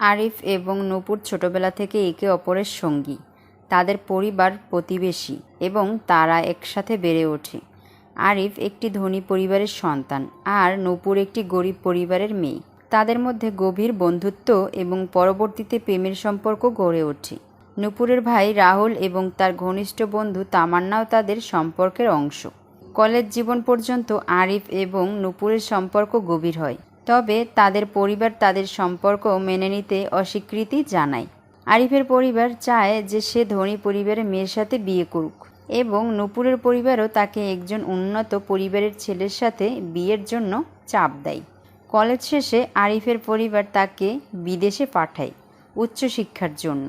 আরিফ এবং নূপুর ছোটবেলা থেকে একে অপরের সঙ্গী। তাদের পরিবার প্রতিবেশী এবং তারা একসাথে বেড়ে ওঠে। আরিফ একটি ধনী পরিবারের সন্তান আর নূপুর একটি গরিব পরিবারের মেয়ে। তাদের মধ্যে গভীর বন্ধুত্ব এবং পরবর্তীতে প্রেমের সম্পর্ক গড়ে ওঠে। নূপুরের ভাই রাহুল এবং তার ঘনিষ্ঠ বন্ধু তামান্নাও তাদের সম্পর্কের অংশ। কলেজ জীবন পর্যন্ত আরিফ এবং নূপুরের সম্পর্ক গভীর হয়, তবে তাদের পরিবার তাদের সম্পর্ক মেনে নিতে অস্বীকৃতি জানায়। আরিফের পরিবার চায় যে সে ধনী পরিবারের মেয়ের সাথে বিয়ে করুক এবং নূপুরের পরিবারও তাকে একজন উন্নত পরিবারের ছেলের সাথে বিয়ের জন্য চাপ দেয়। কলেজ শেষে আরিফের পরিবার তাকে বিদেশে পাঠায় উচ্চশিক্ষার জন্য।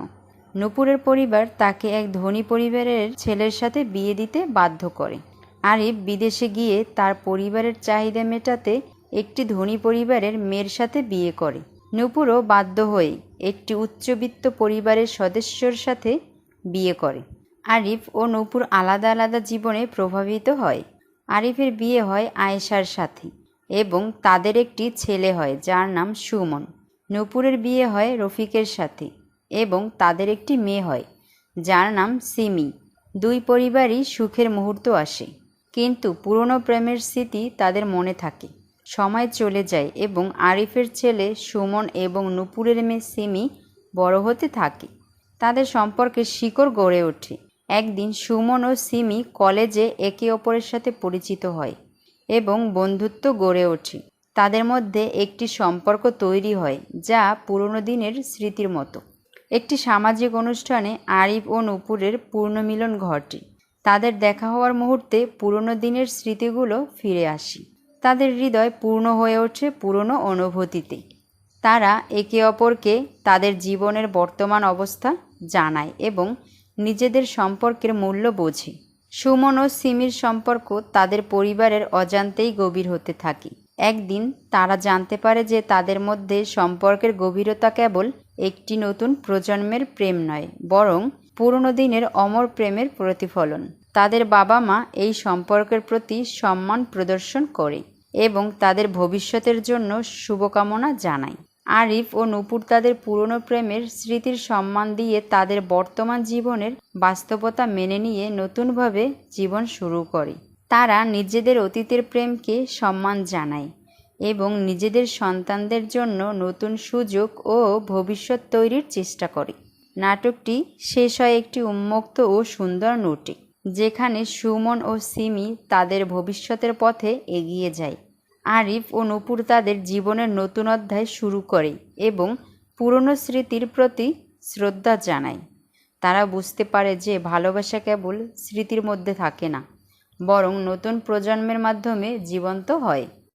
নূপুরের পরিবার তাকে এক ধনী পরিবারের ছেলের সাথে বিয়ে দিতে বাধ্য করে। আরিফ বিদেশে গিয়ে তার পরিবারের চাহিদা মেটাতে একটি ধনী পরিবারের মেয়ের সাথে বিয়ে করে। নূপুরও বাধ্য হয়ে একটি উচ্চবিত্ত পরিবারের সদস্যর সাথে বিয়ে করে। আরিফ ও নূপুর আলাদা আলাদা জীবনে প্রভাবিত হয়। আরিফের বিয়ে হয় আয়েশার সাথে এবং তাদের একটি ছেলে হয় যার নাম সুমন। নূপুরের বিয়ে হয় রফিকের সাথে এবং তাদের একটি মেয়ে হয় যার নাম সিমি। দুই পরিবারই সুখের মুহূর্ত আসে, কিন্তু পুরনো প্রেমের স্মৃতি তাদের মনে থাকে। সময় চলে যায় এবং আরিফের ছেলে সুমন এবং নূপুরের মেয়ে সিমি বড় হতে থাকে। তাদের সম্পর্কে শিকড় গড়ে ওঠে। একদিন সুমন ও সিমি কলেজে একে অপরের সাথে পরিচিত হয় এবং বন্ধুত্ব গড়ে ওঠে। তাদের মধ্যে একটি সম্পর্ক তৈরি হয় যা পুরনো দিনের স্মৃতির মতো। একটি সামাজিক অনুষ্ঠানে আরিফ ও নূপুরের পুনর্মিলন ঘটে। তাদের দেখা হওয়ার মুহূর্তে পুরনো দিনের স্মৃতিগুলো ফিরে আসে। তাদের হৃদয় পূর্ণ হয়ে ওঠে পুরনো অনুভূতিতে। তারা একে অপরকে তাদের জীবনের বর্তমান অবস্থা জানায় এবং নিজেদের সম্পর্কের মূল্য বোঝে। সুমন ও সিমির সম্পর্ক তাদের পরিবারের অজান্তেই গভীর হতে থাকে। একদিন তারা জানতে পারে যে তাদের মধ্যে সম্পর্কের গভীরতা কেবল একটি নতুন প্রজন্মের প্রেম নয়, বরং পুরনো দিনের অমর প্রেমের প্রতিফলন। তাদের বাবা মা এই সম্পর্কের প্রতি সম্মান প্রদর্শন করে এবং তাদের ভবিষ্যতের জন্য শুভকামনা জানায়। আরিফ ও নূপুর তাদের পুরনো প্রেমের স্মৃতির সম্মান দিয়ে তাদের বর্তমান জীবনের বাস্তবতা মেনে নিয়ে নতুনভাবে জীবন শুরু করে। তারা নিজেদের অতীতের প্রেমকে সম্মান জানায় এবং নিজেদের সন্তানদের জন্য নতুন সুযোগ ও ভবিষ্যৎ তৈরির চেষ্টা করে। নাটকটি শেষ হয় একটি উন্মুক্ত ও সুন্দর নোটে, যেখানে সুমন ও সিমি তাদের ভবিষ্যতের পথে এগিয়ে যায়। আরিফ ও নূপুর তাদের জীবনের নতুন অধ্যায় শুরু করে এবং পুরনো স্মৃতির প্রতি শ্রদ্ধা জানায়। তারা বুঝতে পারে যে ভালোবাসা কেবল স্মৃতির মধ্যে থাকে না, বরং নতুন প্রজন্মের মাধ্যমে জীবন্ত হয়।